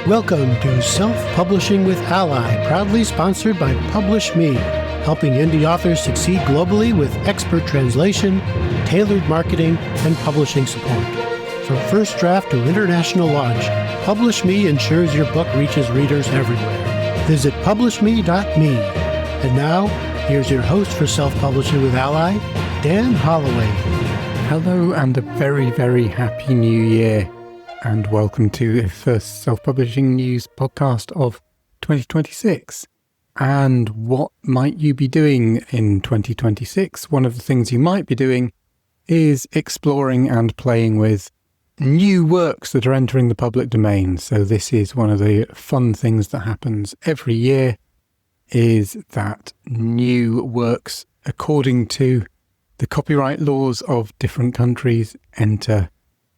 Welcome to Self-Publishing with Ally, proudly sponsored by Publish Me, helping indie authors succeed globally with expert translation, tailored marketing, and publishing support. From first draft to international launch, Publish Me ensures your book reaches readers everywhere. Visit publishme.me. And now, here's your host for Self-Publishing with Ally, Dan Holloway. Hello and a very, very happy new year. And welcome to the first self-publishing news podcast of 2026. And what might you be doing in 2026? One of the things you might be doing is exploring and playing with new works that are entering the public domain. So this is one of the fun things that happens every year, is that new works, according to the copyright laws of different countries, enter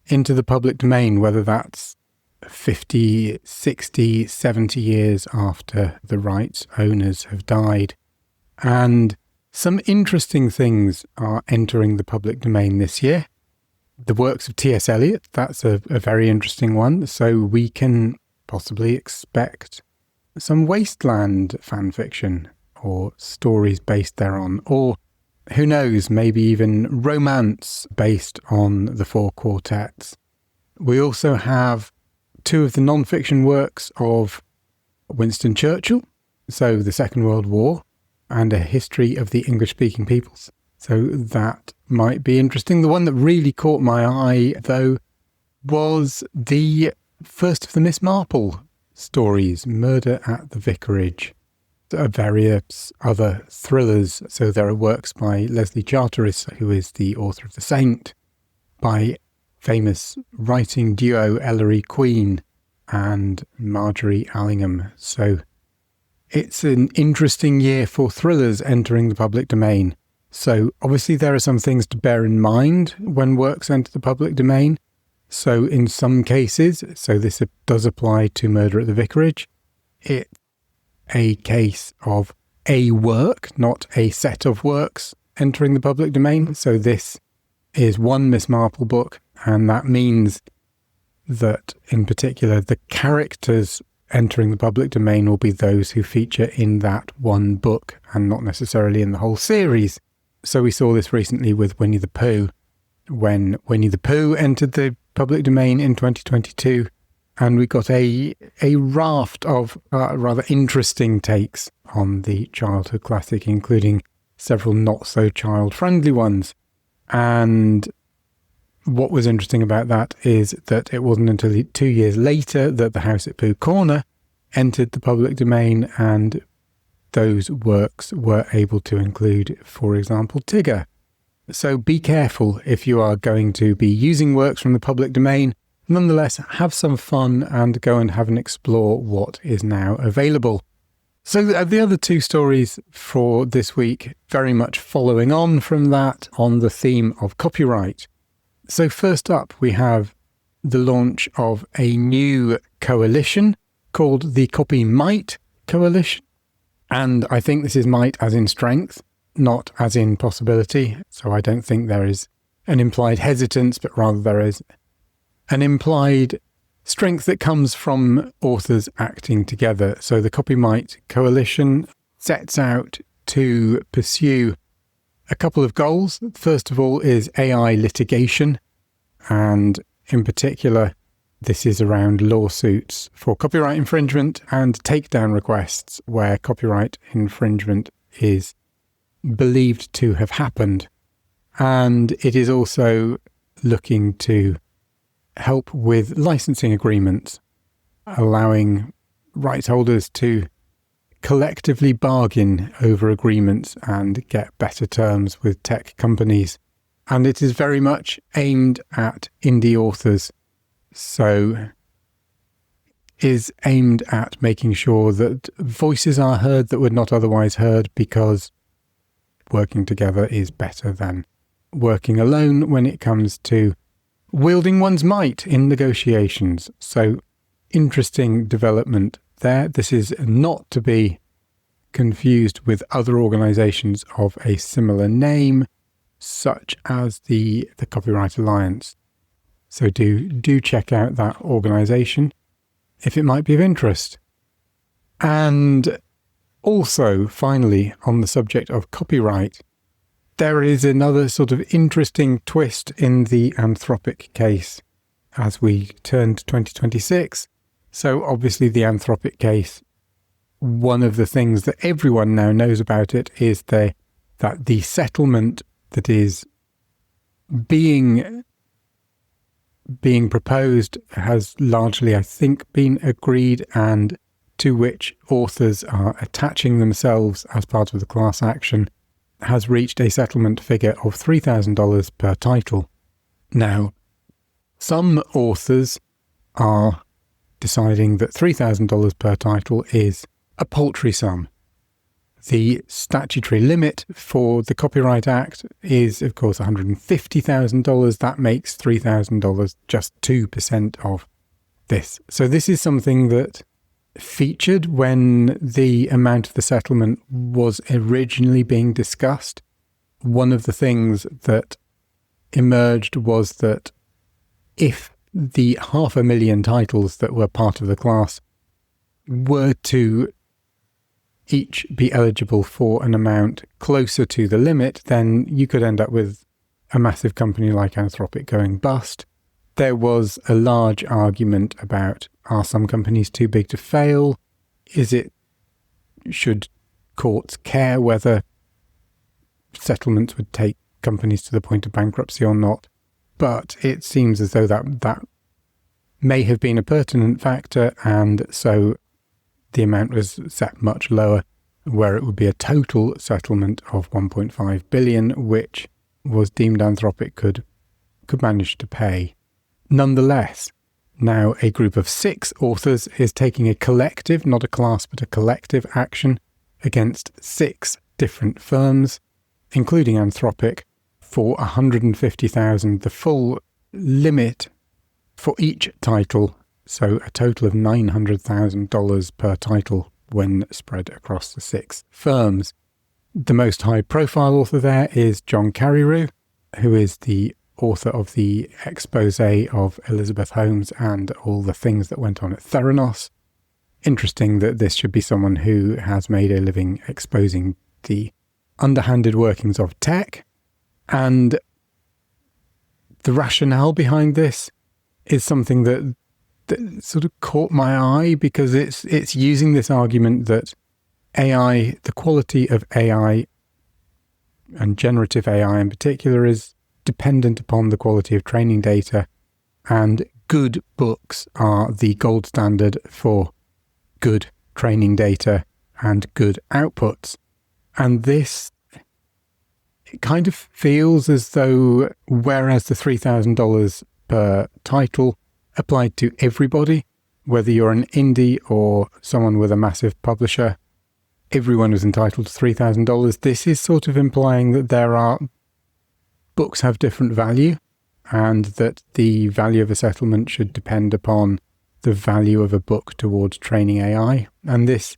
into the public domain, whether that's 50, 60, 70 years after the rights owners have died. And some interesting things are entering the public domain this year. The works of T.S. Eliot, that's a very interesting one. So we can possibly expect some Wasteland fanfiction or stories based thereon, or who knows, maybe even romance based on the four quartets. We also have two of the non-fiction works of Winston Churchill, so the Second World War, and A History of the English-Speaking Peoples. So that might be interesting. The one that really caught my eye, though, was the first of the Miss Marple stories, Murder at the Vicarage. Various other thrillers. So there are works by Leslie Charteris, who is the author of The Saint, by famous writing duo Ellery Queen and Marjorie Allingham. So it's an interesting year for thrillers entering the public domain. So obviously there are some things to bear in mind when works enter the public domain. So in some cases, so this does apply to Murder at the Vicarage, it's a case of a work, not a set of works entering the public domain. So this is one Miss Marple book, and that means that in particular the characters entering the public domain will be those who feature in that one book and not necessarily in the whole series. So we saw this recently with Winnie the Pooh, when Winnie the Pooh entered the public domain in 2022. And we got a raft of rather interesting takes on the childhood classic, including several not-so-child-friendly ones. And what was interesting about that is that it wasn't until 2 years later that The House at Pooh Corner entered the public domain, and those works were able to include, for example, Tigger. So be careful if you are going to be using works from the public domain. Nonetheless, have some fun and go and have an explore what is now available. So the other two stories for this week, very much following on from that, on the theme of copyright. So first up, we have the launch of a new coalition called the Copy Might Coalition. And I think this is might as in strength, not as in possibility. So I don't think there is an implied hesitance, but rather there is an implied strength that comes from authors acting together. So the Copy Might Coalition sets out to pursue a couple of goals. First of all is AI litigation, and in particular, this is around lawsuits for copyright infringement and takedown requests where copyright infringement is believed to have happened. And it is also looking to help with licensing agreements, allowing rights holders to collectively bargain over agreements and get better terms with tech companies. And it is very much aimed at indie authors. So is aimed at making sure that voices are heard that were not otherwise heard, because working together is better than working alone when it comes to wielding one's might in negotiations. So interesting development there. This is not to be confused with other organisations of a similar name, such as the Copyright Alliance. So do check out that organisation. if it might be of interest. And also, finally, on the subject of copyright, there is another sort of interesting twist in the Anthropic case as we turn to 2026. So obviously the Anthropic case, one of the things that everyone now knows about it is that the settlement that is being proposed has largely, I think, been agreed, and to which authors are attaching themselves as part of the class action, has reached a settlement figure of $3,000 per title. Now, some authors are deciding that $3,000 per title is a paltry sum. The statutory limit for the Copyright Act is, of course, $150,000. That makes $3,000 just 2% of this. So this is something that featured when the amount of the settlement was originally being discussed. One of the things that emerged was that if the 500,000 titles that were part of the class were to each be eligible for an amount closer to the limit, then you could end up with a massive company like Anthropic going bust. There was a large argument about, are some companies too big to fail? Should courts care whether settlements would take companies to the point of bankruptcy or not? But it seems as though that may have been a pertinent factor, and so the amount was set much lower, where it would be a total settlement of $1.5 billion, which was deemed Anthropic could manage to pay. Nonetheless, now a group of 6 authors is taking a collective, not a class, but a collective action against 6 different firms, including Anthropic, for $150,000, the full limit for each title, so a total of $900,000 per title when spread across the 6 firms. The most high-profile author there is John Carreyrou, who is the author of the expose of Elizabeth Holmes and all the things that went on at Theranos. Interesting that this should be someone who has made a living exposing the underhanded workings of tech. And the rationale behind this is something that sort of caught my eye, because it's using this argument that AI, the quality of AI and generative AI in particular, is dependent upon the quality of training data, and good books are the gold standard for good training data and good outputs. And this, it kind of feels as though, whereas the $3,000 per title applied to everybody, whether you're an indie or someone with a massive publisher, everyone is entitled to $3,000. This is sort of implying that books have different value, and that the value of a settlement should depend upon the value of a book towards training AI. And this,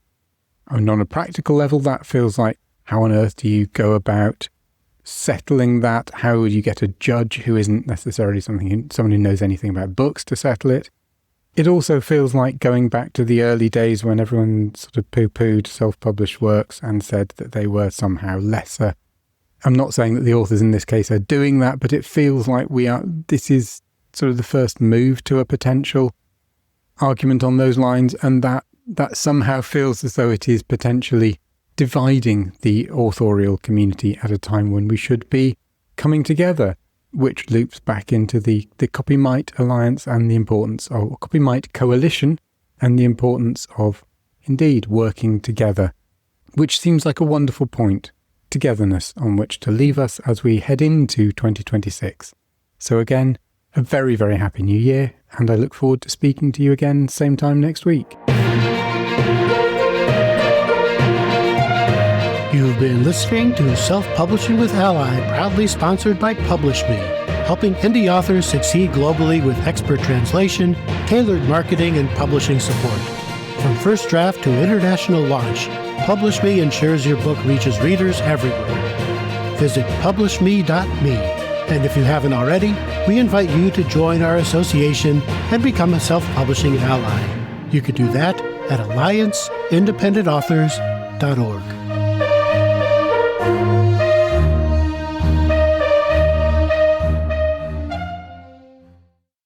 on a practical level, that feels like, how on earth do you go about settling that? How would you get a judge who isn't necessarily someone who knows anything about books to settle it? It also feels like going back to the early days when everyone sort of poo-pooed self-published works and said that they were somehow lesser. I'm not saying that the authors in this case are doing that, but it feels like this is sort of the first move to a potential argument on those lines, and that somehow feels as though it is potentially dividing the authorial community at a time when we should be coming together, which loops back into the Copymight Alliance and the importance of Copymight Coalition and the importance of indeed working together, which seems like a wonderful point. Togetherness on which to leave us as we head into 2026. So again, a very, very happy new year, and I look forward to speaking to you again same time next week. You've been listening to Self-Publishing with Ally, proudly sponsored by PublishMe, helping indie authors succeed globally with expert translation, tailored marketing, and publishing support. From first draft to international launch, PublishMe ensures your book reaches readers everywhere. Visit publishme.me, and if you haven't already, we invite you to join our association and become a self-publishing ally. You could do that at allianceindependentauthors.org.